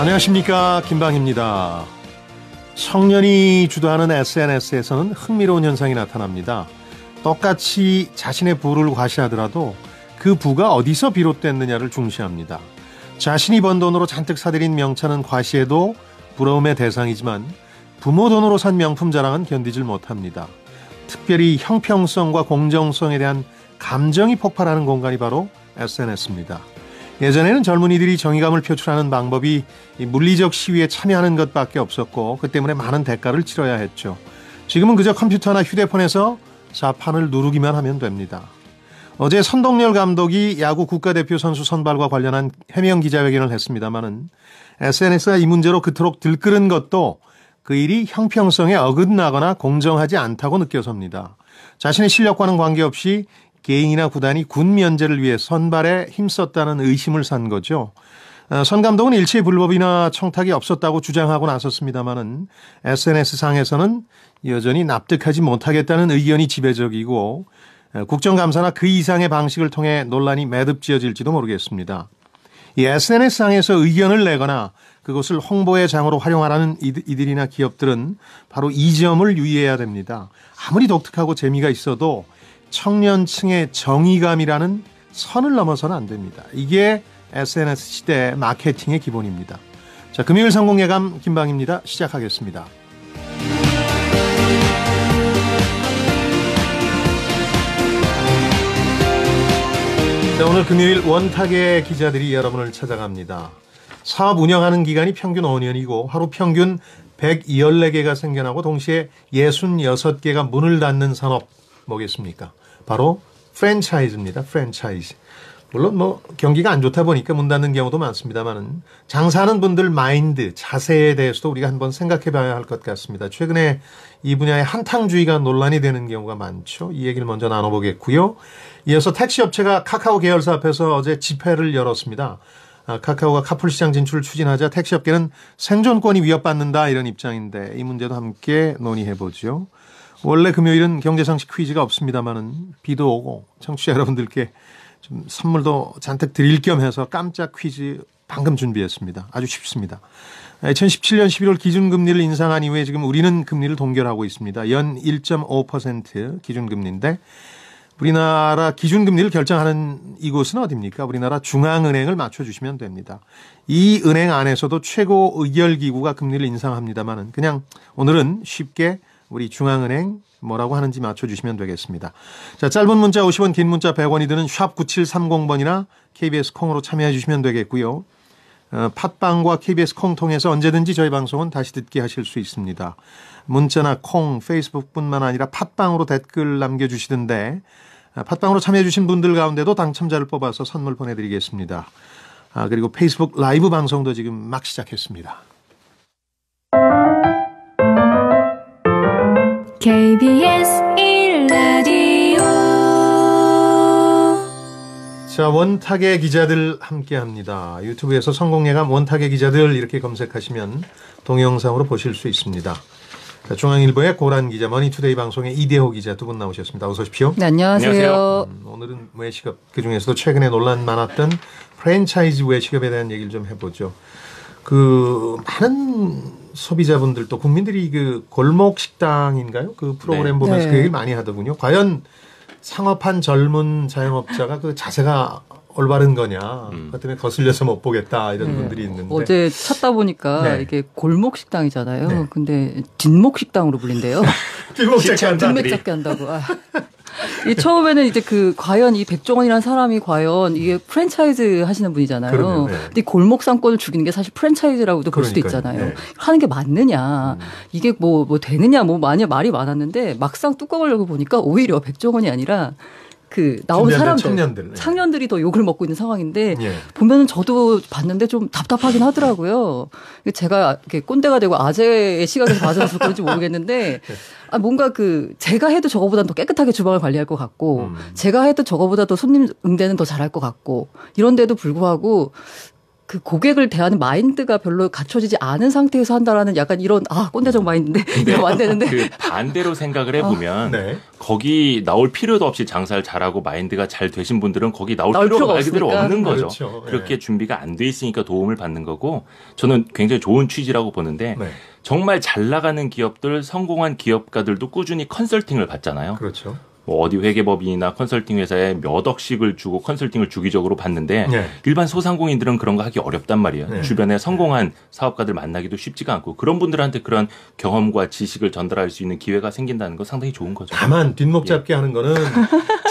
안녕하십니까, 김방입니다. 청년이 주도하는 SNS에서는 흥미로운 현상이 나타납니다. 똑같이 자신의 부를 과시하더라도 그 부가 어디서 비롯됐느냐를 중시합니다. 자신이 번 돈으로 잔뜩 사들인 명차는 과시해도 부러움의 대상이지만 부모 돈으로 산 명품 자랑은 견디질 못합니다. 특별히 형평성과 공정성에 대한 감정이 폭발하는 공간이 바로 SNS입니다. 예전에는 젊은이들이 정의감을 표출하는 방법이 물리적 시위에 참여하는 것밖에 없었고 그 때문에 많은 대가를 치러야 했죠. 지금은 그저 컴퓨터나 휴대폰에서 자판을 누르기만 하면 됩니다. 어제 선동열 감독이 야구 국가대표 선수 선발과 관련한 해명 기자회견을 했습니다마는 SNS가 이 문제로 그토록 들끓은 것도 그 일이 형평성에 어긋나거나 공정하지 않다고 느껴섭니다. 자신의 실력과는 관계없이 개인이나 구단이 군 면제를 위해 선발에 힘썼다는 의심을 산 거죠. 선 감독은 일체 불법이나 청탁이 없었다고 주장하고 나섰습니다마는 SNS상에서는 여전히 납득하지 못하겠다는 의견이 지배적이고 국정감사나 그 이상의 방식을 통해 논란이 매듭지어질지도 모르겠습니다. 이 SNS상에서 의견을 내거나 그것을 홍보의 장으로 활용하라는 이들이나 기업들은 바로 이 점을 유의해야 됩니다. 아무리 독특하고 재미가 있어도 청년층의 정의감이라는 선을 넘어서는 안 됩니다. 이게 SNS 시대의 마케팅의 기본입니다. 자, 금요일 성공예감 김방입니다. 시작하겠습니다. 자, 오늘 금요일 원탁의 기자들이 여러분을 찾아갑니다. 사업 운영하는 기간이 평균 5년이고 하루 평균 114개가 생겨나고 동시에 66개가 문을 닫는 산업 뭐겠습니까? 바로 프랜차이즈입니다. 프랜차이즈. 물론 경기가 안 좋다 보니까 문 닫는 경우도 많습니다만은 장사하는 분들 마인드, 자세에 대해서도 우리가 한번 생각해 봐야 할 것 같습니다. 최근에 이 분야의 한탕주의가 논란이 되는 경우가 많죠. 이 얘기를 먼저 나눠보겠고요. 이어서 택시업체가 카카오 계열사 앞에서 어제 집회를 열었습니다. 카카오가 카풀시장 진출을 추진하자 택시업계는 생존권이 위협받는다 이런 입장인데 이 문제도 함께 논의해보죠. 원래 금요일은 경제상식 퀴즈가 없습니다만은 비도 오고 청취자 여러분들께 좀 선물도 잔뜩 드릴 겸 해서 깜짝 퀴즈 방금 준비했습니다. 아주 쉽습니다. 2017년 11월 기준금리를 인상한 이후에 지금 우리는 금리를 동결하고 있습니다. 연 1.5% 기준금리인데 우리나라 기준금리를 결정하는 이곳은 어디입니까? 우리나라 중앙은행을 맞춰주시면 됩니다. 이 은행 안에서도 최고 의결기구가 금리를 인상합니다만은 그냥 오늘은 쉽게 우리 중앙은행 뭐라고 하는지 맞춰주시면 되겠습니다. 자, 짧은 문자 50원, 긴 문자 100원이 드는 샵 9730번이나 KBS 콩으로 참여해 주시면 되겠고요. 팟빵과 KBS 콩 통해서 언제든지 저희 방송은 다시 듣게 하실 수 있습니다. 문자나 콩, 페이스북뿐만 아니라 팟빵으로 댓글 남겨주시던데 팟빵으로 참여해 주신 분들 가운데도 당첨자를 뽑아서 선물 보내드리겠습니다. 그리고 페이스북 라이브 방송도 지금 막 시작했습니다. KBS 1라디오. 자, 원탁의 기자들 함께합니다. 유튜브에서 성공예감 원탁의 기자들 이렇게 검색하시면 동영상으로 보실 수 있습니다. 자, 중앙일보의 고란 기자, 머니투데이 방송의 이대호 기자 두 분 나오셨습니다. 어서 오십시오. 네, 안녕하세요. 오늘은 외식업, 그중에서도 최근에 논란 많았던 프랜차이즈 외식업에 대한 얘기를 좀 해보죠. 많은 소비자분들 또 국민들이 그 골목 식당인가요? 그 프로그램 보면서 그 얘기를 많이 하더군요. 과연 상업한 젊은 자영업자가 그 자세가 올바른 거냐. 그 때문에 거슬려서 못 보겠다 이런 분들이 있는데. 어제 찾다 보니까 이게 골목 식당이잖아요. 근데 뒷목 식당으로 불린대요. 뒷목 잡기 한다. 뒷목 잡기 한다고. 이 처음에는 이제 과연 이 백종원이라는 사람이 과연 이게 프랜차이즈 하시는 분이잖아요. 그러네요. 근데 골목 상권을 죽이는 게 사실 프랜차이즈라고도 볼 수도 있잖아요. 하는 게 맞느냐. 이게 뭐 되느냐 말이 많았는데 막상 뚜껑을 열고 보니까 오히려 백종원이 아니라 나온 사람들, 청년들이 더 욕을 먹고 있는 상황인데 보면은 저도 봤는데 좀 답답하긴 하더라고요. 제가 이렇게 꼰대가 되고 아재의 시각에서 봐서 그런지 모르겠는데 뭔가 제가 해도 저거보다는 더 깨끗하게 주방을 관리할 것 같고 제가 해도 저거보다 더 손님 응대는 더 잘할 것 같고 이런데도 불구하고 그 고객을 대하는 마인드가 별로 갖춰지지 않은 상태에서 한다라는 약간 이런 꼰대적 마인드인데 이러면 안 되는데 그 반대로 생각을 해보면 네. 거기 나올 필요도 없이 장사를 잘하고 마인드가 잘 되신 분들은 거기 나올 필요가 필요가 말 그대로 없으니까. 없는 거죠. 그렇죠. 그렇게 네. 준비가 안 돼 있으니까 도움을 받는 거고 저는 굉장히 좋은 취지라고 보는데 네. 정말 잘 나가는 기업들 성공한 기업가들도 꾸준히 컨설팅을 받잖아요. 그렇죠. 뭐 어디 회계법인이나 컨설팅 회사에 몇 억씩을 주고 컨설팅을 주기적으로 받는데 네. 일반 소상공인들은 그런 거 하기 어렵단 말이에요. 네. 주변에 성공한 사업가들 만나기도 쉽지가 않고 그런 분들한테 그런 경험과 지식을 전달할 수 있는 기회가 생긴다는 건 상당히 좋은 거죠. 다만 뒷목 잡기 하는 거는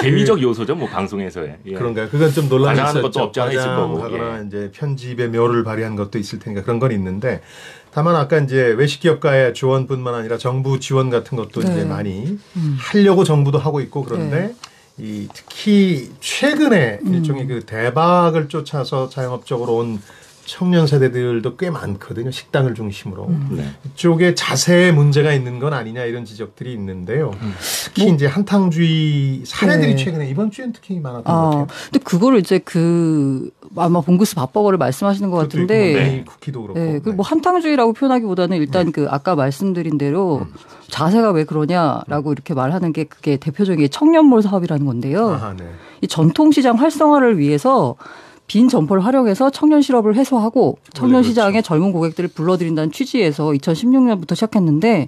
재미적 요소죠, 뭐 방송에서의. 예. 그런가요? 그건 좀 논란이 과장하는 있었죠. 것도 없지 않아 있을 거고. 과장하거나 예. 이제 편집의 묘를 발휘한 것도 있을 테니까 그런 건 있는데 다만 아까 이제 외식 기업가의 지원뿐만 아니라 정부 지원 같은 것도 네. 이제 많이 하려고 정부도 하고 있고 그런데 네. 이 특히 최근에 일종의 그 대박을 쫓아서 자영업적으로 온 청년 세대들도 꽤 많거든요. 식당을 중심으로. 네. 이쪽에 자세에 문제가 있는 건 아니냐 이런 지적들이 있는데요. 특히 이제 한탕주의 사례들이 네. 최근에 이번 주엔 특히 많았던 것 같아요. 근데 그거를 이제 아마 봉구스 밥버거를 말씀하시는 것 그것도 있고 같은데. 뭐 메이 쿠키도 그렇고. 네, 그 뭐 한탕주의라고 표현하기보다는 일단 그 아까 말씀드린 대로 자세가 왜 그러냐라고 이렇게 말하는 게 그게 대표적인 게 청년몰 사업이라는 건데요. 아하, 네. 이 전통시장 활성화를 위해서 빈 점포를 활용해서 청년 실업을 해소하고 청년 그렇죠. 시장에 젊은 고객들을 불러들인다는 취지에서 2016년부터 시작했는데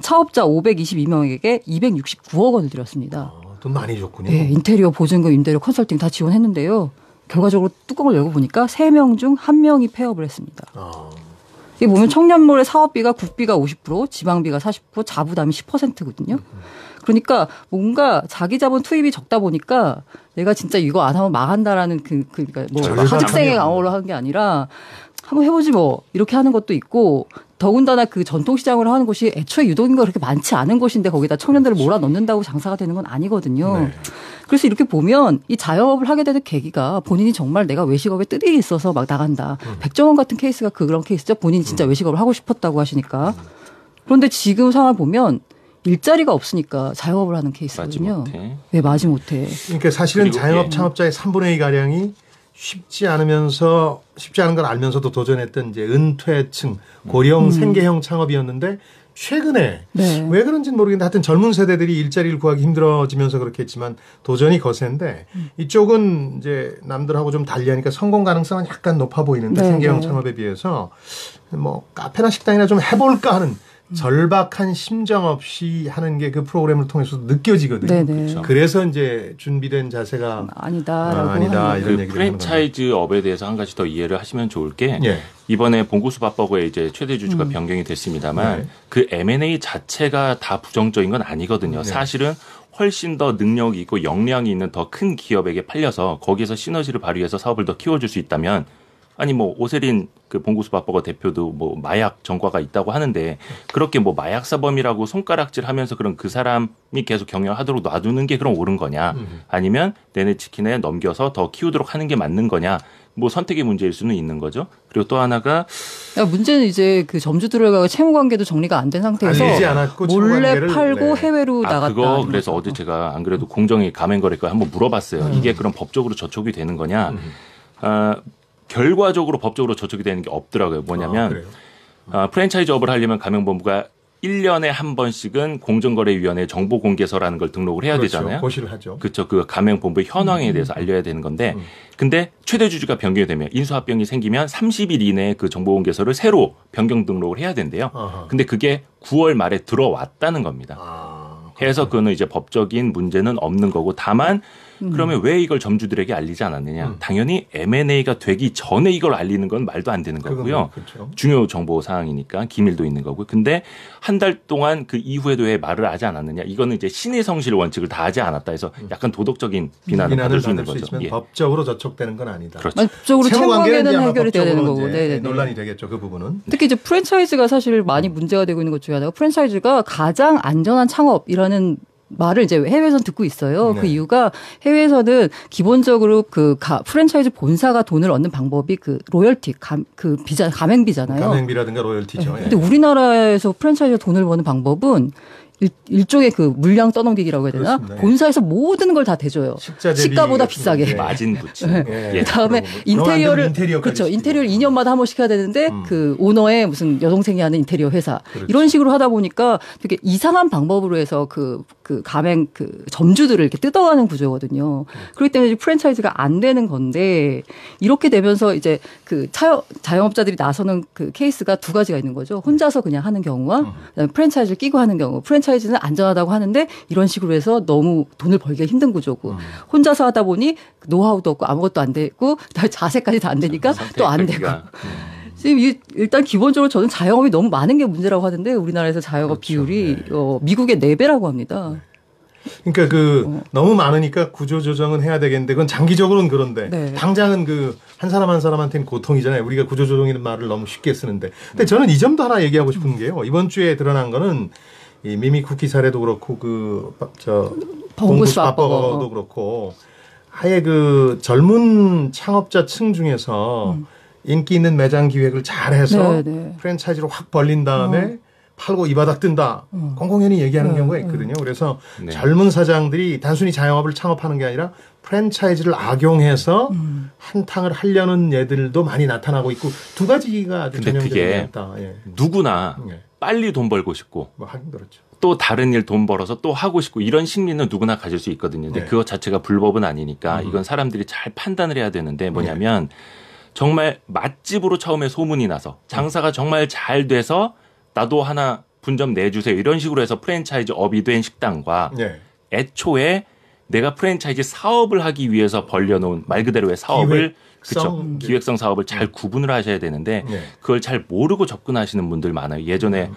차업자 522명에게 269억 원을 들였습니다. 돈 많이 줬군요. 네, 인테리어 보증금, 임대료, 컨설팅 다 지원했는데요. 결과적으로 뚜껑을 열고 보니까 3명 중 1명이 폐업을 했습니다. 이게 보면 청년몰의 사업비가 국비가 50%, 지방비가 40%, 자부담이 10%거든요. 그러니까 뭔가 자기 자본 투입이 적다 보니까 내가 진짜 이거 안 하면 망한다라는 그러니까 뭐 하직생의 강호를 하는 게 아니라 한번 해보지 뭐 이렇게 하는 것도 있고 더군다나 그 전통시장으로 하는 곳이 애초에 유동인구가 그렇게 많지 않은 곳인데 거기다 청년들을 몰아넣는다고 장사가 되는 건 아니거든요. 네. 그래서 이렇게 보면 이 자영업을 하게 되는 계기가 본인이 정말 내가 외식업에 뜻이 있어서 막 나간다. 백종원 같은 케이스가 그런 케이스죠. 본인이 진짜 외식업을 하고 싶었다고 하시니까. 그런데 지금 상황을 보면 일자리가 없으니까 자영업을 하는 케이스거든요. 마지못해. 왜 마지못해. 그러니까 사실은 그리고 자영업 예. 창업자의 3분의 2 가량이 쉽지 않은 걸 알면서도 도전했던 이제 은퇴층, 고령 생계형 창업이었는데 최근에 네. 왜 그런지는 모르겠는데 하여튼 젊은 세대들이 일자리를 구하기 힘들어지면서 그렇겠지만 도전이 거센데 이쪽은 이제 남들하고 좀 달리하니까 성공 가능성은 약간 높아 보이는데 네, 생계형 네. 창업에 비해서 뭐 카페나 식당이나 좀 해볼까 하는 절박한 심정 없이 하는 게 그 프로그램을 통해서 느껴지거든요. 네네. 그렇죠. 그래서 이제 준비된 자세가 아니다라고 아니다 하는. 이런 그 얘기를 프랜차이즈 업에 대해서 한 가지 더 이해를 하시면 좋을 게 예. 이번에 봉구수 밥버거의 이제 최대 주주가 변경이 됐습니다만 네. 그 M&A 자체가 다 부정적인 건 아니거든요. 네. 사실은 훨씬 더 능력이 있고 역량이 있는 더 큰 기업에게 팔려서 거기에서 시너지를 발휘해서 사업을 더 키워줄 수 있다면 아니 뭐 오세린 그 봉구수 밥버거 대표도 뭐 마약 전과가 있다고 하는데 그렇게 뭐 마약 사범이라고 손가락질하면서 그런 그 사람이 계속 경영하도록 놔두는 게 그럼 옳은 거냐? 아니면 내내 치킨에 넘겨서 더 키우도록 하는 게 맞는 거냐? 뭐 선택의 문제일 수는 있는 거죠. 그리고 또 하나가 문제는 이제 그 점주들과 채무 관계도 정리가 안 된 상태에서 알리지 않았고 채무 몰래 관계를, 팔고 네. 해외로 나갔다. 그거 그래서 어제 제가 안 그래도 공정위 가맹거래과 한번 물어봤어요. 이게 그럼 법적으로 저촉이 되는 거냐? 결과적으로 법적으로 저촉이 되는 게 없더라고요. 뭐냐면 그래요? 프랜차이즈업을 하려면 가맹본부가 1년에 한 번씩은 공정거래위원회 정보공개서라는 걸 등록을 해야 그렇죠. 되잖아요. 고시를 하죠. 그렇죠. 그 가맹본부의 현황에 대해서 알려야 되는 건데 근데 최대 주주가 변경이 되면 인수합병이 생기면 30일 이내에 그 정보공개서를 새로 변경 등록을 해야 된대요. 아하. 근데 그게 9월 말에 들어왔다는 겁니다. 해서 그거는 이제 법적인 문제는 없는 거고 다만 그러면 왜 이걸 점주들에게 알리지 않았느냐. 당연히 M&A가 되기 전에 이걸 알리는 건 말도 안 되는 거고요. 그렇죠. 중요 정보 사항이니까 기밀도 있는 거고요. 근데 한 달 동안 그 이후에도 왜 말을 하지 않았느냐. 이거는 이제 신의 성실 원칙을 다하지 않았다 해서 약간 도덕적인 비난을 받을 수 있는 거죠. 있지만 예. 법적으로 저촉되는 건 아니다. 그렇죠. 법적으로 채무 관계는 이제 아마 해결이 돼야 되는 법적으로 거고. 이제 네네네. 논란이 되겠죠. 그 부분은. 특히 이제 프랜차이즈가 사실 많이 문제가 되고 있는 것 중에 하나가 프랜차이즈가 가장 안전한 창업이라는 말을 이제 해외에서는 듣고 있어요. 네. 그 이유가 해외에서는 기본적으로 프랜차이즈 본사가 돈을 얻는 방법이 그 로열티, 가맹비잖아요. 가맹비라든가 로열티죠. 예. 근데 우리나라에서 프랜차이즈가 돈을 버는 방법은 일종의 그 물량 떠넘기기라고 해야 되나? 그렇습니다. 예. 본사에서 모든 걸 다 대줘요. 식자 대비 시가보다 같은 비싸게. 거. 마진 붙이. 예. 그다음에 인테리어를 인테리어를 그렇죠. 인테리어를 2년마다 한 번씩 해야 되는데 그 오너의 무슨 여동생이 하는 인테리어 회사 그렇죠. 이런 식으로 하다 보니까 되게 이상한 방법으로 해서 그 가맹 그 점주들을 이렇게 뜯어가는 구조거든요. 그렇기 때문에 프랜차이즈가 안 되는 건데 이렇게 되면서 이제 그 자영업자들이 나서는 그 케이스가 두 가지가 있는 거죠. 혼자서 그냥 하는 경우와 그다음에 프랜차이즈를 끼고 하는 경우. 프랜차이즈는 안전하다고 하는데 이런 식으로 해서 너무 돈을 벌기가 힘든 구조고 혼자서 하다 보니 노하우도 없고 아무것도 안 되고 자세까지 다 안 되니까 또 안 되고. 지금 일단 기본적으로 저는 자영업이 너무 많은 게 문제라고 하는데 우리나라에서 자영업 그렇죠. 비율이 미국의 4배라고 합니다. 그러니까 너무 많으니까 구조조정은 해야 되겠는데 그건 장기적으로는 그런데 네. 당장은 한 사람 한 사람한테는 고통이잖아요. 우리가 구조조정이라는 말을 너무 쉽게 쓰는데. 근데 저는 이 점도 하나 얘기하고 싶은 게요. 이번 주에 드러난 거는 이 미미 쿠키 사례도 그렇고 봉구수 밥버거도 그렇고 아예 그 젊은 창업자층 중에서 인기 있는 매장 기획을 잘해서 프랜차이즈로 확 벌린 다음에 팔고 이 바닥 뜬다. 공공연히 얘기하는 경우가 있거든요. 그래서 젊은 사장들이 단순히 자영업을 창업하는 게 아니라 프랜차이즈를 악용해서 한탕을 하려는 애들도 많이 나타나고 있고 두 가지가 아주 전형적이었다. 예. 누구나 빨리 돈 벌고 싶고 뭐 하긴 그렇죠. 또 다른 일 돈 벌어서 또 하고 싶고 이런 심리는 누구나 가질 수 있거든요. 근데 그것 자체가 불법은 아니니까 이건 사람들이 잘 판단을 해야 되는데 뭐냐면 정말 맛집으로 처음에 소문이 나서 장사가 정말 잘 돼서 나도 하나 분점 내주세요. 이런 식으로 해서 프랜차이즈 업이 된 식당과 애초에 내가 프랜차이즈 사업을 하기 위해서 벌려놓은 말 그대로의 사업을 기획성 사업을 잘 구분을 하셔야 되는데 그걸 잘 모르고 접근하시는 분들 많아요. 예전에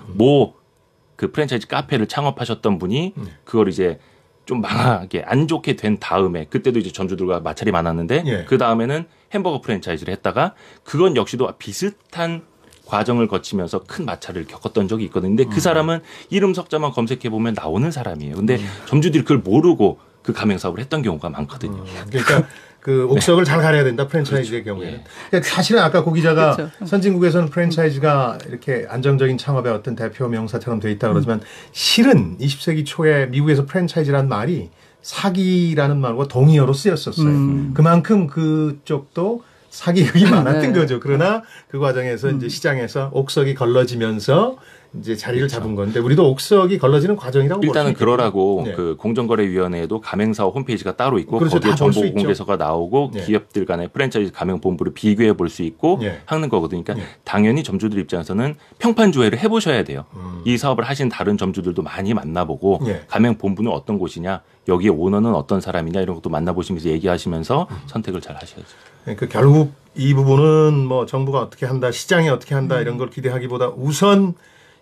그 프랜차이즈 카페를 창업하셨던 분이 그걸 이제 좀 망하게 안 좋게 된 다음에 그때도 이제 점주들과 마찰이 많았는데 그 다음에는 햄버거 프랜차이즈를 했다가 그건 역시도 비슷한 과정을 거치면서 큰 마찰을 겪었던 적이 있거든요. 근데 그 사람은 이름 석자만 검색해 보면 나오는 사람이에요. 근데 점주들이 그걸 모르고 그 가맹 사업을 했던 경우가 많거든요. 그러니까 그 옥석을 잘 가려야 된다 프랜차이즈의 경우에는. 그러니까 사실은 아까 고 기자가 선진국에서는 프랜차이즈가 이렇게 안정적인 창업의 어떤 대표 명사처럼 돼 있다 그러지만 실은 20세기 초에 미국에서 프랜차이즈라는 말이 사기라는 말과 동의어로 쓰였었어요. 그만큼 그쪽도 사기극이 많았던 거죠. 그러나 그 과정에서 이제 시장에서 옥석이 걸러지면서 이제 자리를 잡은 건데 우리도 옥석이 걸러지는 과정이라고 일단은 그러라고 그 공정거래위원회에도 가맹사업 홈페이지가 따로 있고 거기에 정보 공개서가 나오고 기업들 간의 프랜차이즈 가맹 본부를 비교해 볼 수 있고 하는 거거든요. 그러니까 당연히 점주들 입장에서는 평판 조회를 해보셔야 돼요. 이 사업을 하신 다른 점주들도 많이 만나보고 가맹 본부는 어떤 곳이냐, 여기에 오너는 어떤 사람이냐 이런 것도 만나보시면서 얘기하시면서 선택을 잘 하셔야죠. 그러니까 결국 이 부분은 뭐 정부가 어떻게 한다, 시장이 어떻게 한다 이런 걸 기대하기보다 우선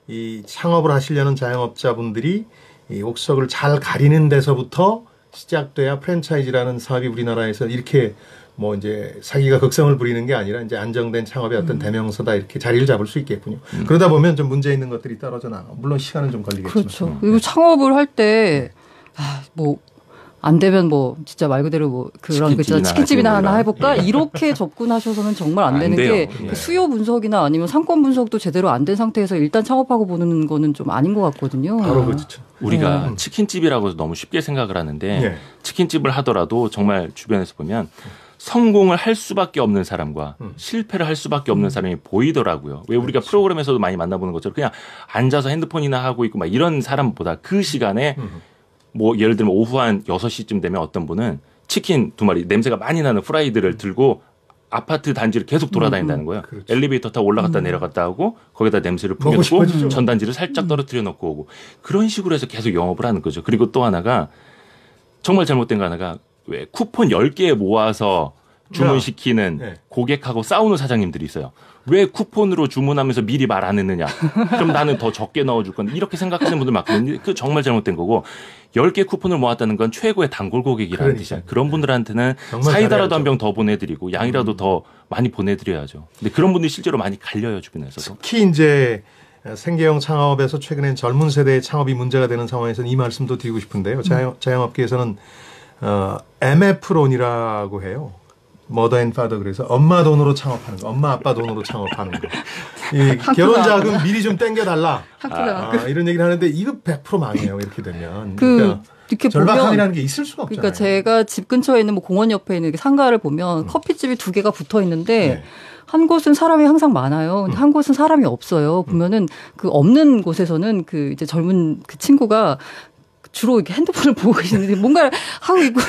이 창업을 하시려는 자영업자분들이 이 옥석을 잘 가리는 데서부터 시작돼야 프랜차이즈라는 사업이 우리나라에서 이렇게 뭐 이제 사기가 극성을 부리는 게 아니라 이제 안정된 창업의 어떤 대명사다 이렇게 자리를 잡을 수 있겠군요. 그러다 보면 좀 문제 있는 것들이 떨어져 나가. 물론 시간은 좀 걸리겠지만. 그렇죠. 그리고 창업을 할 때 뭐 안 되면 뭐 진짜 말 그대로 뭐 그런 치킨집이나 하나 해볼까 이렇게 접근하셔서는 정말 안 되는 게 수요 분석이나 아니면 상권 분석도 제대로 안 된 상태에서 일단 창업하고 보는 거는 좀 아닌 것 같거든요. 바로 그렇죠. 우리가 치킨집이라고 너무 쉽게 생각을 하는데 치킨집을 하더라도 정말 주변에서 보면 성공을 할 수밖에 없는 사람과 실패를 할 수밖에 없는 사람이 보이더라고요. 왜 우리가 프로그램에서도 많이 만나보는 것처럼 그냥 앉아서 핸드폰이나 하고 있고 막 이런 사람보다 그 시간에 뭐 예를 들면 오후 한 6시쯤 되면 어떤 분은 치킨 2마리 냄새가 많이 나는 프라이드를 들고 아파트 단지를 계속 돌아다닌다는 거예요. 그렇죠. 엘리베이터 타고 올라갔다 내려갔다 하고 거기다 냄새를 풍겨놓고 전단지를 살짝 떨어뜨려 놓고 오고 그런 식으로 해서 계속 영업을 하는 거죠. 그리고 또 하나가 정말 잘못된 거 하나가 왜 쿠폰 10개 모아서 주문시키는 고객하고 싸우는 사장님들이 있어요. 왜 쿠폰으로 주문하면서 미리 말 안 했느냐. 그럼 나는 더 적게 넣어줄 건데 이렇게 생각하시는 분들 많거든요. 그 정말 잘못된 거고 10개 쿠폰을 모았다는 건 최고의 단골 고객이라는 뜻이에요. 그런 분들한테는 사이다라도 한 병 더 보내드리고 양이라도 더 많이 보내드려야죠. 근데 그런 분들이 실제로 많이 갈려요. 주변에서도. 특히 이제 생계형 창업에서 최근엔 젊은 세대의 창업이 문제가 되는 상황에서는 이 말씀도 드리고 싶은데요. 자영업계에서는 MF론이라고 해요. 머더 앤 파더 그래서 엄마 돈으로 창업하는 거, 엄마 아빠 돈으로 창업하는 거. 이 결혼 자금 미리 좀 땡겨달라. 이런 얘기를 하는데 이거 100% 망해요. 이렇게 되면. 그러니까 이렇게 절박함이라는 게 있을 수가 없잖아요. 그러니까 제가 집 근처에 있는 뭐 공원 옆에 있는 상가를 보면 커피집이 2개가 붙어 있는데 네. 한 곳은 사람이 항상 많아요. 근데 한 곳은 사람이 없어요. 보면은 그 없는 곳에서는 그 이제 젊은 그 친구가 주로 이렇게 핸드폰을 보고 계시는데 뭔가를 하고 있고,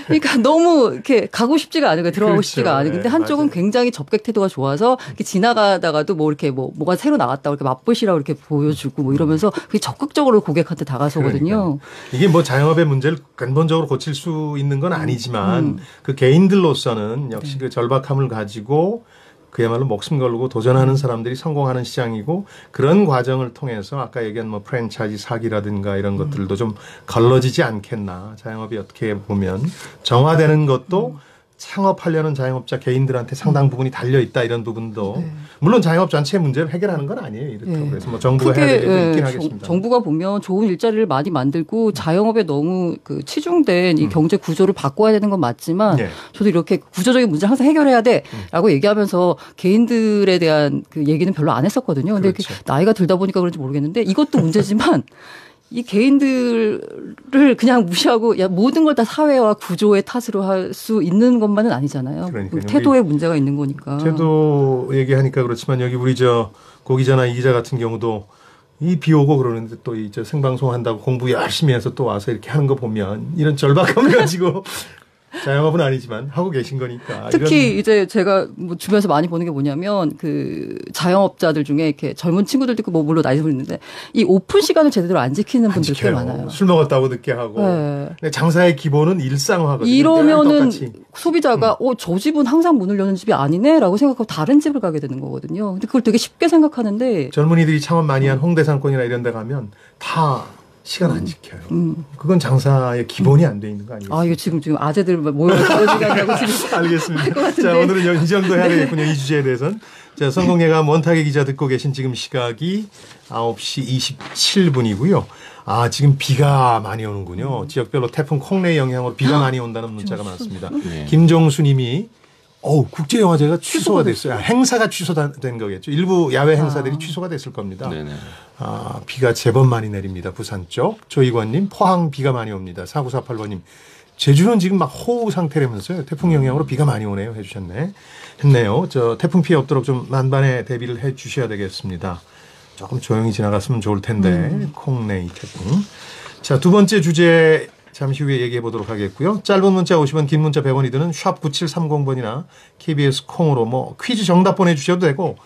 그러니까 너무 이렇게 가고 싶지가 않은 거예요. 들어가고 그렇죠. 싶지가 않은. 근데 한쪽은 맞아요. 굉장히 접객 태도가 좋아서 이렇게 지나가다가도 뭐 이렇게 뭐가 새로 나왔다고 이렇게 맛보시라고 이렇게 보여주고 뭐 이러면서 그게 적극적으로 고객한테 다가서거든요. 그러니까요. 이게 뭐 자영업의 문제를 근본적으로 고칠 수 있는 건 아니지만 그 개인들로서는 역시 그 절박함을 가지고 그야말로 목숨 걸고 도전하는 사람들이 성공하는 시장이고 그런 과정을 통해서 아까 얘기한 뭐 프랜차이즈 사기라든가 이런 것들도 좀 걸러지지 않겠나. 자영업이 어떻게 보면 정화되는 것도 창업하려는 자영업자 개인들한테 상당 부분이 달려있다 이런 부분도 물론 자영업 전체의 문제를 해결하는 건 아니에요. 이렇다고 그래서 뭐 정부가 해야 될 일도 있긴 하겠습니다. 정부가 보면 좋은 일자리를 많이 만들고 자영업에 너무 그 치중된 이 경제 구조를 바꿔야 되는 건 맞지만 저도 이렇게 구조적인 문제를 항상 해결해야 돼라고 얘기하면서 개인들에 대한 그 얘기는 별로 안 했었거든요. 근데 그렇죠. 나이가 들다 보니까 그런지 모르겠는데 이것도 문제지만 이 개인들을 그냥 무시하고 야 모든 걸 다 사회와 구조의 탓으로 할 수 있는 것만은 아니잖아요. 그러니까요. 태도에 문제가 있는 거니까. 태도 얘기하니까 그렇지만 여기 우리 고 기자나 이 기자 같은 경우도 이 비 오고 그러는데 또 이 생방송 한다고 공부 열심히 해서 또 와서 이렇게 하는 거 보면 이런 절박함을 가지고 자영업은 아니지만 하고 계신 거니까. 특히 이런. 이제 제가 뭐 주변에서 많이 보는 게 뭐냐면 그 자영업자들 중에 이렇게 젊은 친구들도 있고 뭐 물론 나이 들었는데 이 오픈 시간을 제대로 안 지키는 분들 꽤 많아요. 술 먹었다고 늦게 하고. 네. 장사의 기본은 일상화거든요. 이러면은 소비자가 저 집은 항상 문을 여는 집이 아니네라고 생각하고 다른 집을 가게 되는 거거든요. 근데 그걸 되게 쉽게 생각하는데 젊은이들이 창업 많이 한 홍대상권이나 이런 데 가면 다 시간 안 지켜요. 그건 장사의 기본이 안 돼 있는 거 아니겠어요? 이거 지금 아재들 모여서 그런 시간이라고 지금 알겠습니다. 자, 오늘은 이 정도 해야 되겠군요. 이 주제에 대해서는. 자, 성공예감 원탁의 기자 듣고 계신 지금 시각이 9시 27분이고요. 지금 비가 많이 오는군요. 지역별로 태풍 콩레이 영향으로 비가 많이 온다는 문자가 많습니다. 네. 김종수 님이 국제영화제가 취소가 됐어요. 행사가 취소된 거겠죠. 일부 야외 행사들이 취소가 됐을 겁니다. 네네. 비가 제법 많이 내립니다. 부산 쪽. 조희권님, 포항 비가 많이 옵니다. 4948번님, 제주는 지금 막 호우 상태라면서요. 태풍 영향으로 비가 많이 오네요. 했네요. 태풍 피해 없도록 좀 만반의 대비를 해 주셔야 되겠습니다. 조금 조용히 지나갔으면 좋을 텐데. 콩레이 태풍. 자, 두 번째 주제 잠시 후에 얘기해 보도록 하겠고요. 짧은 문자 50원, 긴 문자 100원이 드는 샵 9730번이나 KBS 콩으로 퀴즈 정답 보내주셔도 되고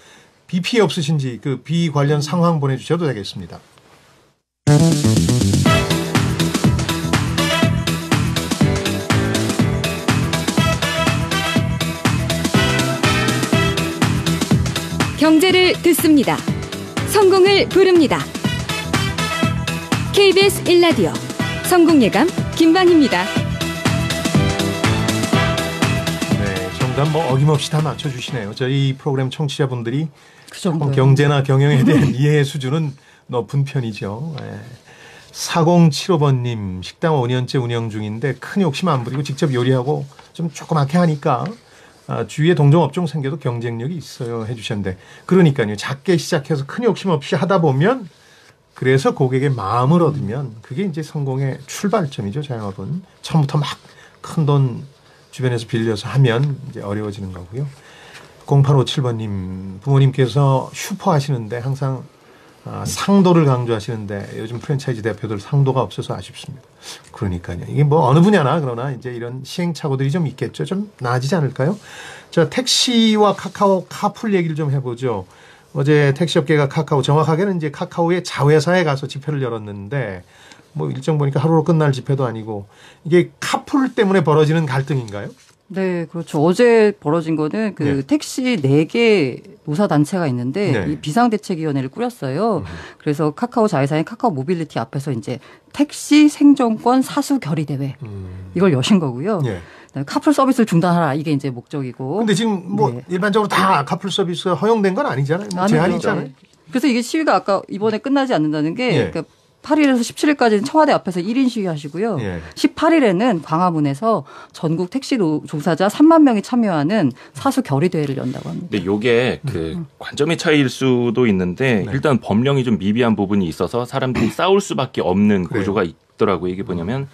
비 피해 없으신지 그 비 관련 상황 보내주셔도 되겠습니다. 경제를 듣습니다. 성공을 부릅니다. KBS 1라디오 성공예감 김방희입니다. 네, 정답 어김없이 다 맞춰주시네요. 저희 프로그램 청취자분들이 그 정도요. 경제나 경영에 대한 이해 수준은 높은 편이죠. 네. 4075번님, 식당 5년째 운영 중인데 큰 욕심 안 부리고 직접 요리하고 좀 조그맣게 하니까 주위에 동종업종 생겨도 경쟁력이 있어요 해주셨는데 그러니까요. 작게 시작해서 큰 욕심 없이 하다 보면 그래서 고객의 마음을 얻으면 그게 이제 성공의 출발점이죠. 자영업은 처음부터 막 큰 돈 주변에서 빌려서 하면 이제 어려워지는 거고요. 0857번님, 부모님께서 슈퍼 하시는데 항상 상도를 강조하시는데 요즘 프랜차이즈 대표들 상도가 없어서 아쉽습니다. 그러니까요. 이게 어느 분야나 그러나 이제 이런 시행착오들이 좀 있겠죠. 좀 나아지지 않을까요? 자, 택시와 카카오 카풀 얘기를 좀 해보죠. 어제 택시업계가 정확하게는 이제 카카오의 자회사에 가서 집회를 열었는데 일정 보니까 하루로 끝날 집회도 아니고 이게 카풀 때문에 벌어지는 갈등인가요? 네, 그렇죠. 어제 벌어진 거는 택시 4개 노사단체가 있는데 이 비상대책위원회를 꾸렸어요. 그래서 카카오 자회사인 카카오 모빌리티 앞에서 이제 택시 생존권 사수 결의대회 이걸 여신 거고요. 카풀 서비스를 중단하라 이게 이제 목적이고. 근데 지금 일반적으로 다 카풀 서비스가 허용된 건 아니잖아요. 제한이 있잖아요. 그래서 이게 시위가 아까 이번에 끝나지 않는다는 게 그러니까 18일에서 17일까지는 청와대 앞에서 1인 시위하시고요. 예. 18일에는 광화문에서 전국 택시 종사자 3만 명이 참여하는 사수 결의대회를 연다고 합니다. 근데 요게 그 관점의 차이일 수도 있는데 네. 일단 법령이 좀 미비한 부분이 있어서 사람들이 싸울 수밖에 없는 그래요. 구조가 있더라고요. 이게 뭐냐면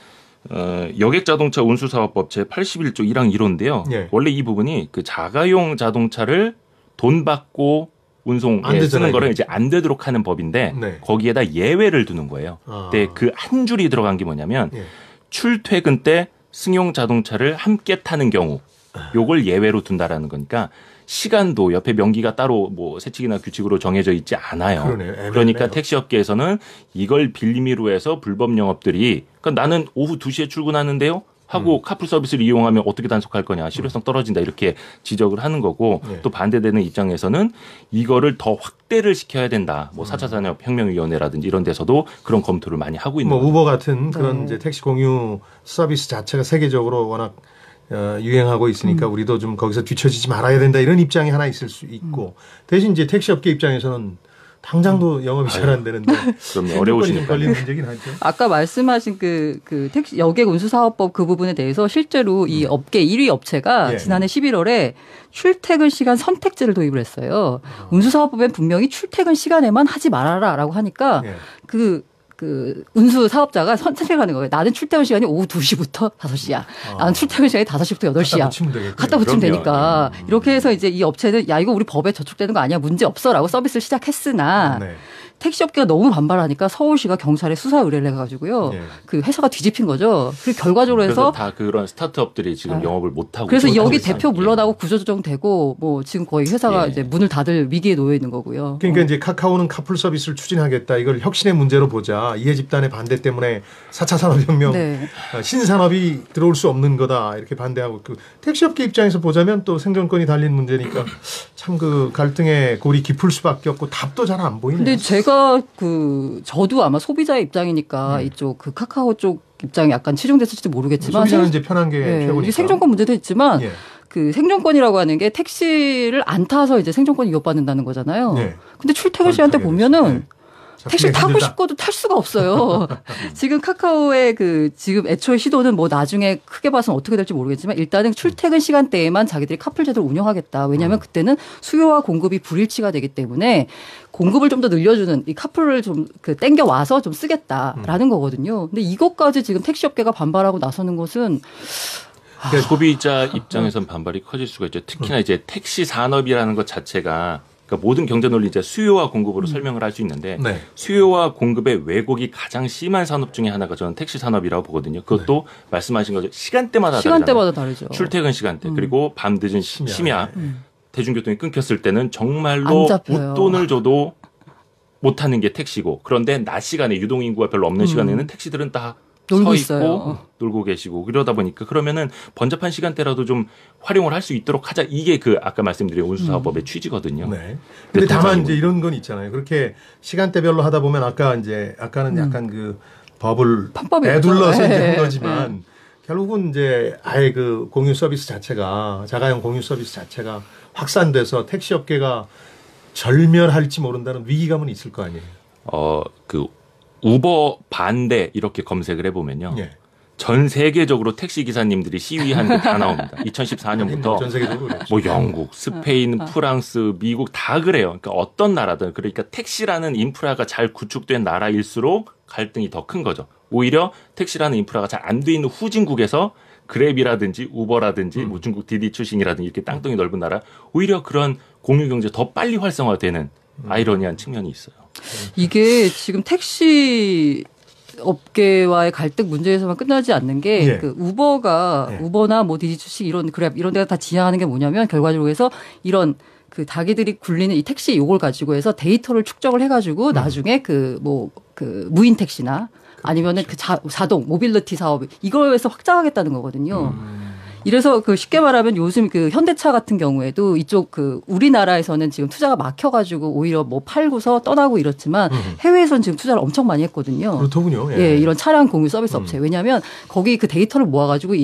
여객자동차 운수사업법 제81조 1항 1호인데요. 예. 원래 이 부분이 그 자가용 자동차를 돈 받고 운송에 안 되잖아요, 쓰는 거를 이게. 이제 안 되도록 하는 법인데 네. 거기에다 예외를 두는 거예요. 아. 근데 그 한 줄이 들어간 게 뭐냐면 예. 출퇴근 때 승용 자동차를 함께 타는 경우 요걸 예외로 둔다라는 거니까 시간도 옆에 명기가 따로 뭐 세칙이나 규칙으로 정해져 있지 않아요. 그러네요. 애매하네요. 그러니까 택시업계에서는 이걸 빌미로 해서 불법 영업들이 그러니까 나는 오후 2시에 출근하는데요. 하고 카풀 서비스를 이용하면 어떻게 단속할 거냐. 실효성 떨어진다. 이렇게 지적을 하는 거고 네. 또 반대되는 입장에서는 이거를 더 확대를 시켜야 된다. 뭐 4차 산업혁명위원회라든지 이런 데서도 그런 검토를 많이 하고 있는 뭐 거죠. 우버 같은 그런 네. 이제 택시 공유 서비스 자체가 세계적으로 워낙 유행하고 있으니까 우리도 좀 거기서 뒤처지지 말아야 된다 이런 입장이 하나 있을 수 있고 대신 이제 택시업계 입장에서는 당장도 영업이 잘 안 되는데 그럼요. 좀 어려우시니까. 걸리는 문제긴 하죠. 아까 말씀하신 그 택시 여객 운수사업법 그 부분에 대해서 실제로 이 업계 1위 업체가 예. 지난해 11월에 출퇴근 시간 선택제를 도입을 했어요. 운수사업법엔 분명히 출퇴근 시간에만 하지 말아라라고 하니까 예. 그 운수 사업자가 선택하는 거예요. 나는 출퇴근 시간이 오후 2시부터 5시야. 나는 출퇴근 시간이 5시부터 8시야. 갖다 붙이면 되겠군요. 갖다 붙이면 그럼요. 되니까. 이렇게 해서 이제 이 업체는 야, 이거 우리 법에 저촉되는 거 아니야. 문제 없어라고 서비스를 시작했으나 네. 택시업계가 너무 반발하니까 서울시가 경찰에 수사 의뢰를 해가지고요. 예. 그 회사가 뒤집힌 거죠. 그리고 결과적으로 그래서 해서 다 그런 스타트업들이 지금 영업을 못 하고 그래서 여기 있어요. 대표 물러나고 구조조정되고 뭐 지금 거의 회사가 예. 이제 문을 닫을 위기에 놓여 있는 거고요. 그러니까 이제 카카오는 카풀 서비스를 추진하겠다. 이걸 혁신의 문제로 보자. 이해 집단의 반대 때문에 4차 산업혁명 네. 신산업이 들어올 수 없는 거다. 이렇게 반대하고 그 택시업계 입장에서 보자면 또 생존권이 달린 문제니까 참 그 갈등의 골이 깊을 수밖에 없고 답도 잘 안 보이네요. 근데 제가 저도 아마 소비자의 입장이니까 이쪽 그 카카오 쪽 입장이 약간 치중됐을지도 모르겠지만 소비자는 이제 편한 게 예, 최고니까. 이게 생존권 문제도 있지만 예. 그 생존권이라고 하는 게 택시를 안 타서 이제 생존권이 위협받는다는 거잖아요. 네. 근데 출퇴근 시간대 보면은 택시를 타고 힘들다. 싶어도 탈 수가 없어요. 지금 카카오의 지금 애초에 시도는 뭐 나중에 크게 봐서는 어떻게 될지 모르겠지만 일단은 출퇴근 시간대에만 자기들이 카풀 제도를 운영하겠다. 왜냐하면 그때는 수요와 공급이 불일치가 되기 때문에 공급을 좀 더 늘려주는 이 카풀을 좀 땡겨 와서 좀 쓰겠다라는 거거든요. 근데 이것까지 지금 택시업계가 반발하고 나서는 것은 그러니까 소비자 입장에선 반발이 커질 수가 있죠. 특히나 이제 택시 산업이라는 것 자체가 그러니까 모든 경제 논리 이제 수요와 공급으로 설명을 할 수 있는데 네. 수요와 공급의 왜곡이 가장 심한 산업 중에 하나가 저는 택시 산업이라고 보거든요. 그것도 말씀하신 거죠. 시간대마다 시간대마다 다르잖아요. 다르죠. 출퇴근 시간대 그리고 밤 늦은 심야 대중교통이 끊겼을 때는 안 정말로 잡혀요. 웃돈을 줘도 못 타는 게 택시고 그런데 낮 시간에 유동인구가 별로 없는 시간에는 택시들은 다 놀고 서 있고 있어요. 놀고 계시고 그러다 보니까 그러면은 번잡한 시간대라도 좀 활용을 할 수 있도록 하자. 이게 그 아까 말씀드린 운수사업법의 취지거든요. 네. 근데 다만 이제 이런 건 있잖아요. 그렇게 시간대별로 하다 보면 아까는 약간 그 법을 편법이 애둘러서 있죠. 이제 네. 한 거지만 결국은 이제 아예 그 공유 서비스 자체가 자가용 공유 서비스 자체가 확산돼서 택시업계가 절멸할지 모른다는 위기감은 있을 거 아니에요. 그 우버 반대 이렇게 검색을 해보면요. 예. 전 세계적으로 택시 기사님들이 시위한 게 다 나옵니다. 2014년부터 전 세계적으로 그랬죠. 뭐 영국, 스페인, 프랑스, 미국 다 그래요. 그러니까 어떤 나라든 그러니까 택시라는 인프라가 잘 구축된 나라일수록 갈등이 더 큰 거죠. 오히려 택시라는 인프라가 잘 안 돼 있는 후진국에서 그랩이라든지 우버라든지 뭐 중국 디디 출신이라든지 이렇게 땅덩이 넓은 나라 오히려 그런 공유 경제 더 빨리 활성화되는 아이러니한 측면이 있어요. 이게 지금 택시 업계와의 갈등 문제에서만 끝나지 않는 게 예. 그 우버가 예. 우버나 뭐 디지출시 이런 그랩 이런 데가 다 지향하는 게 뭐냐면 결과적으로 해서 이런 그 자기들이 굴리는 이 택시 요걸 가지고 해서 데이터를 축적을 해가지고 나중에 그 무인 택시나 아니면은 그 자동 모빌리티 사업 이거에서 확장하겠다는 거거든요. 이래서 쉽게 말하면 요즘 현대차 같은 경우에도 이쪽 우리나라에서는 지금 투자가 막혀가지고 오히려 뭐 팔고서 떠나고 이렇지만 해외에서는 지금 투자를 엄청 많이 했거든요. 그렇더군요. 예. 예, 이런 차량 공유 서비스 업체. 왜냐하면 거기 그 데이터를 모아가지고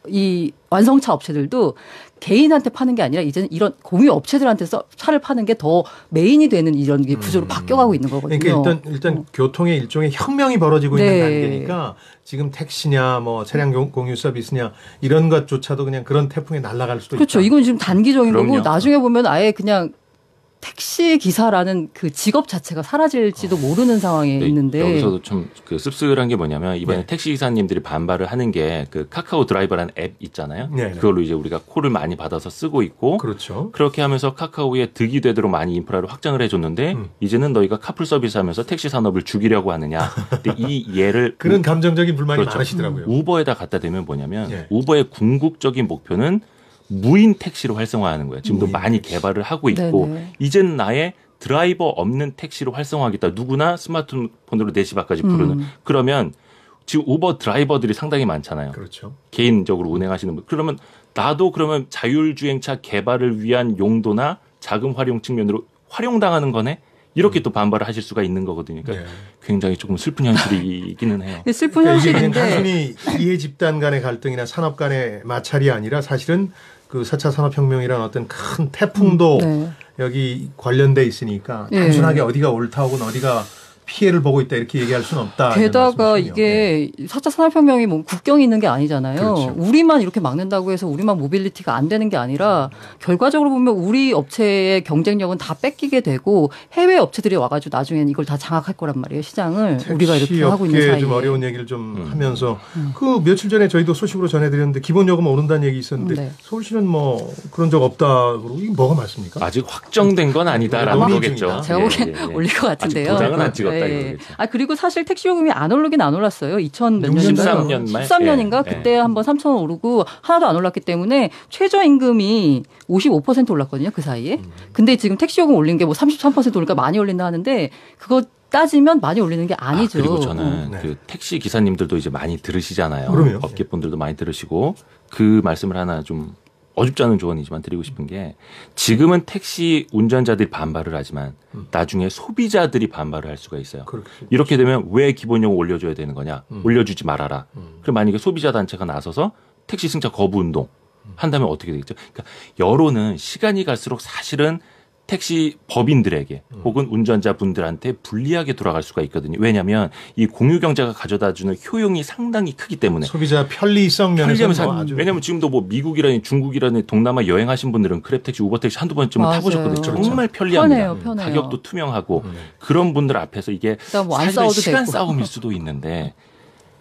이 완성차 업체들도 개인한테 파는 게 아니라 이제는 이런 공유 업체들한테 차를 파는 게 더 메인이 되는 이런 구조로 바뀌어가고 있는 거거든요. 그러니까 일단 교통의 일종의 혁명이 벌어지고 네. 있는 단계니까 지금 택시냐 뭐 차량 공유 서비스냐 이런 것조차도 그냥 그런 태풍에 날아갈 수도 그렇죠. 있다. 이건 지금 단기적인 그럼요. 거고 나중에 보면 아예 그냥 택시 기사라는 그 직업 자체가 사라질지도 모르는 상황에 네, 있는데 여기서도 좀 그 씁쓸한 게 뭐냐면 이번에 네. 택시 기사님들이 반발을 하는 게 그 카카오 드라이버라는 앱 있잖아요. 네, 네. 그걸로 이제 우리가 콜을 많이 받아서 쓰고 있고 그렇죠. 그렇게 하면서 카카오에 득이 되도록 많이 인프라를 확장을 해줬는데 이제는 너희가 카풀 서비스하면서 택시 산업을 죽이려고 하느냐. 근데 이 예를 그런 감정적인 불만이 그렇죠. 많으시더라고요. 우버에다 갖다 대면 뭐냐면 네. 우버의 궁극적인 목표는 무인 택시로 활성화하는 거예요. 지금도 무인 많이 택시. 개발을 하고 있고 네네. 이제는 아예 드라이버 없는 택시로 활성화하겠다. 누구나 스마트폰으로 4시 밖까지 부르는. 그러면 지금 우버 드라이버들이 상당히 많잖아요. 그렇죠. 개인적으로 운행하시는 분. 그러면 나도 그러면 자율주행차 개발을 위한 용도나 자금 활용 측면으로 활용당하는 거네? 이렇게 또 반발을 하실 수가 있는 거거든요. 그러니까 네. 굉장히 조금 슬픈 현실이기는 해요. 슬픈 그러니까 이게 그냥 현실인데 단순히 이해 집단 간의 갈등이나 산업 간의 마찰이 아니라 사실은 그 4차 산업혁명이라는 어떤 큰 태풍도 네. 여기 관련돼 있으니까 예. 단순하게 어디가 옳다 혹은 어디가 피해를 보고 있다 이렇게 얘기할 수는 없다. 게다가 이런 말씀이시군요. 네. 이게 4차 산업혁명이 뭐 국경이 있는 게 아니잖아요. 그렇죠. 우리만 이렇게 막는다고 해서 우리만 모빌리티가 안 되는 게 아니라 결과적으로 보면 우리 업체의 경쟁력은 다 뺏기게 되고 해외 업체들이 와가지고 나중엔 이걸 다 장악할 거란 말이에요. 시장을 우리가 이렇게 하고 있는 사이에. 좀 어려운 얘기를 좀 하면서 그 며칠 전에 저희도 소식으로 전해드렸는데 기본요금 오른다는 얘기 있었는데 네. 서울시는 뭐 그런 적 없다 그러고 이게 뭐가 맞습니까? 아직 확정된 건 아니다라는 논의 거겠죠. 중이다. 제가 보기엔 올릴 것 같은데요. 아직 도장은 안 찍었다 예. 이거겠죠. 아 그리고 사실 택시 요금이 안 오르긴 안 올랐어요. 2000 몇 년인가요? 13년 말? 13년인가 예. 그때 한번 3,000원 오르고 하나도 안 올랐기 때문에 최저임금이 55% 올랐거든요. 그 사이에. 근데 지금 택시 요금 올린 게 뭐 33% 오르니까 많이 올린다 하는데 그거 따지면 많이 올리는 게 아니죠. 그리고 저는 네. 그 택시 기사님들도 이제 많이 들으시잖아요. 그럼요. 업계분들도 많이 들으시고 그 말씀을 하나 좀 어줍지 않은 조언이지만 드리고 싶은 게 지금은 택시 운전자들이 반발을 하지만 나중에 소비자들이 반발을 할 수가 있어요. 그렇겠죠. 이렇게 되면 왜 기본요금 올려줘야 되는 거냐? 올려주지 말아라. 그럼 만약에 소비자 단체가 나서서 택시 승차 거부 운동 한다면 어떻게 되겠죠? 그러니까 여론은 시간이 갈수록 사실은 택시 법인들에게 혹은 운전자분들한테 불리하게 돌아갈 수가 있거든요. 왜냐하면 이 공유 경제가 가져다주는 효용이 상당히 크기 때문에. 소비자 편리성 면에서 뭐 아주 왜냐하면 지금도 뭐 미국이라니 중국이라니 동남아 여행하신 분들은 크랩택시, 우버택시 한두 번쯤은 맞아요. 타보셨거든요. 그렇죠. 정말 편리합니다. 편해요. 가격도 투명하고 그런 분들 앞에서 이게 그다음 뭐안 사실은 싸워도 시간 되고. 싸움일 수도 있는데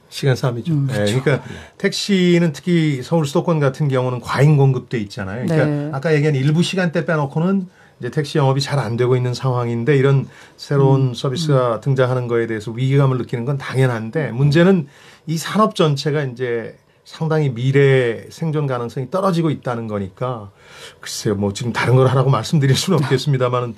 시간 싸움이죠. 네, 그러니까 택시는 특히 서울 수도권 같은 경우는 과잉 공급돼 있잖아요. 그러니까 네. 아까 얘기한 일부 시간대 빼놓고는 이제 택시 영업이 잘 안 되고 있는 상황인데 이런 새로운 서비스가 등장하는 거에 대해서 위기감을 느끼는 건 당연한데 문제는 이 산업 전체가 이제 상당히 미래 생존 가능성이 떨어지고 있다는 거니까 글쎄요, 뭐 지금 다른 걸 하라고 말씀드릴 수는 없겠습니다만은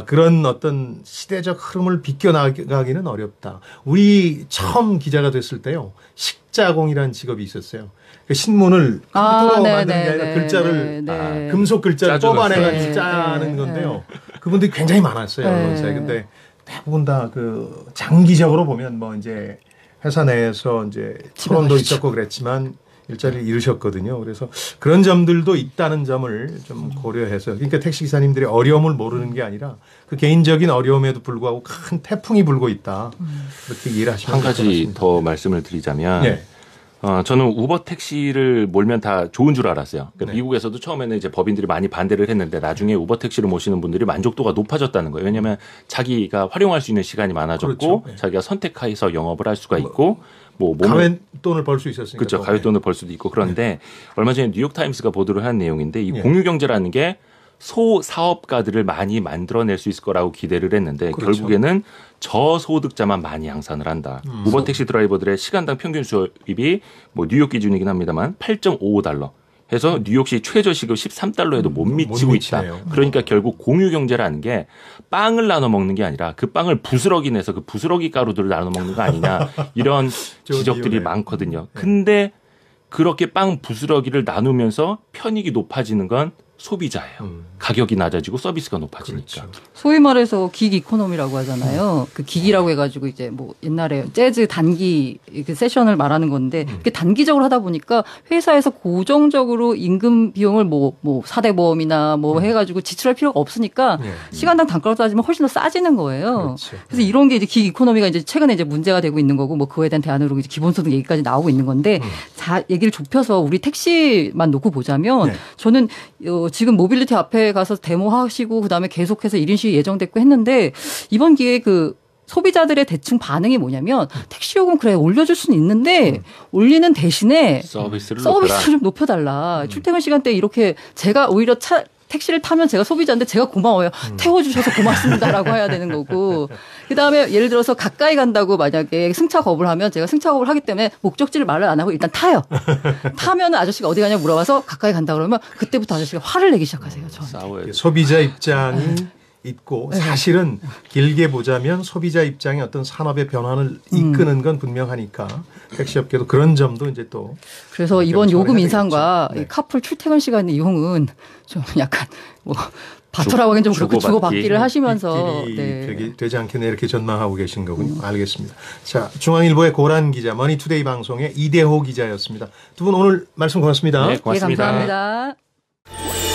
그런 어떤 시대적 흐름을 비껴나가기는 어렵다. 우리 처음 기자가 됐을 때요, 식자공이라는 직업이 있었어요. 그 신문을 컴퓨터로 만드는 게 아니라 글자를 금속 글자를 짜주는 뽑아내가지고 네, 짜는 네, 건데요. 그분들이 굉장히 많았어요, 네. 언론사에. 근데 대부분 다 그 장기적으로 보면 뭐 이제 회사 내에서 이제 토론도 가시죠. 있었고 그랬지만 일자리를 잃으셨거든요. 그래서 그런 점들도 있다는 점을 좀 고려해서, 그러니까 택시 기사님들이 어려움을 모르는 게 아니라 그 개인적인 어려움에도 불구하고 큰 태풍이 불고 있다. 그렇게 이해를 하시면 한 될 것 가지 같습니다. 더 말씀을 드리자면 네. 저는 우버 택시를 몰면 다 좋은 줄 알았어요. 그러니까 네. 미국에서도 처음에는 이제 법인들이 많이 반대를 했는데 나중에 우버 택시를 모시는 분들이 만족도가 높아졌다는 거예요. 왜냐하면 자기가 활용할 수 있는 시간이 많아졌고 그렇죠. 네. 자기가 선택해서 영업을 할 수가 있고 뭐 몸을 가외 돈을 벌 수 있었으니까. 그렇죠. 또. 가외돈을 벌 수도 있고 그런데 얼마 전에 뉴욕타임스가 보도를 한 내용인데 이 네. 공유경제라는 게 소사업가들을 많이 만들어낼 수 있을 거라고 기대를 했는데 그렇죠. 결국에는 저소득자만 많이 양산을 한다. 우버 택시 드라이버들의 시간당 평균 수입이 뭐 뉴욕 기준이긴 합니다만 8.55달러 해서 뉴욕시 최저시급 13달러에도 못 미치고 있다. 미치네요. 그러니까 결국 공유경제라는 게 빵을 나눠 먹는 게 아니라 그 빵을 부스러기 내서 그 부스러기 가루들을 나눠 먹는 거 아니냐 이런 지적들이 이유네요. 많거든요. 근데 그렇게 빵 부스러기를 나누면서 편익이 높아지는 건 소비자예요. 가격이 낮아지고 서비스가 높아지니까. 그렇죠. 소위 말해서 긱 이코노미라고 하잖아요. 그 긱이라고 해가지고 이제 뭐 옛날에 재즈 단기 그 세션을 말하는 건데 그게 단기적으로 하다 보니까 회사에서 고정적으로 임금 비용을 뭐 4대 보험이나 뭐 해가지고 지출할 필요가 없으니까 시간당 단가로 따지면 훨씬 더 싸지는 거예요. 그렇죠. 그래서 이런 게 이제 긱 이코노미가 이제 최근에 이제 문제가 되고 있는 거고 뭐 그거에 대한 대안으로 이제 기본소득 얘기까지 나오고 있는 건데 얘기를 좁혀서 우리 택시만 놓고 보자면 네. 저는 지금 모빌리티 앞에 가서 데모하시고 그다음에 계속해서 1인 시위 예정됐고 했는데 이번 기회에 그 소비자들의 대충 반응이 뭐냐면 택시 요금 그래 올려줄 수는 있는데 올리는 대신에 서비스를 좀 높여달라. 출퇴근 시간대에 이렇게 제가 오히려 택시를 타면 제가 소비자인데 제가 고마워요. 태워주셔서 고맙습니다라고 해야 되는 거고. 그다음에 예를 들어서 가까이 간다고 만약에 승차 거부를 하면 제가 승차 거부를 하기 때문에 목적지를 말을 안 하고 일단 타요. 타면 아저씨가 어디 가냐고 물어봐서 가까이 간다 그러면 그때부터 아저씨가 화를 내기 시작하세요. 저한테. 싸워야 돼. 소비자 입장이 있고 사실은 길게 보자면 소비자 입장의 어떤 산업의 변화를 이끄는 건 분명하니까 택시업계도 그런 점도 이제 또 그래서 이번 요금 해야 인상과 되겠죠. 네. 이 카풀 출퇴근 시간 이용은 좀 약간 뭐 바토라고 하긴 좀 그렇고 주고받기를 하시면서 빗길이 되지 않겠네 이렇게 전망하고 계신 거군요. 알겠습니다. 자, 중앙일보의 고란 기자, 머니투데이 방송의 이대호 기자였습니다. 두 분 오늘 말씀 고맙습니다. 네, 고맙습니다. 네, 감사합니다.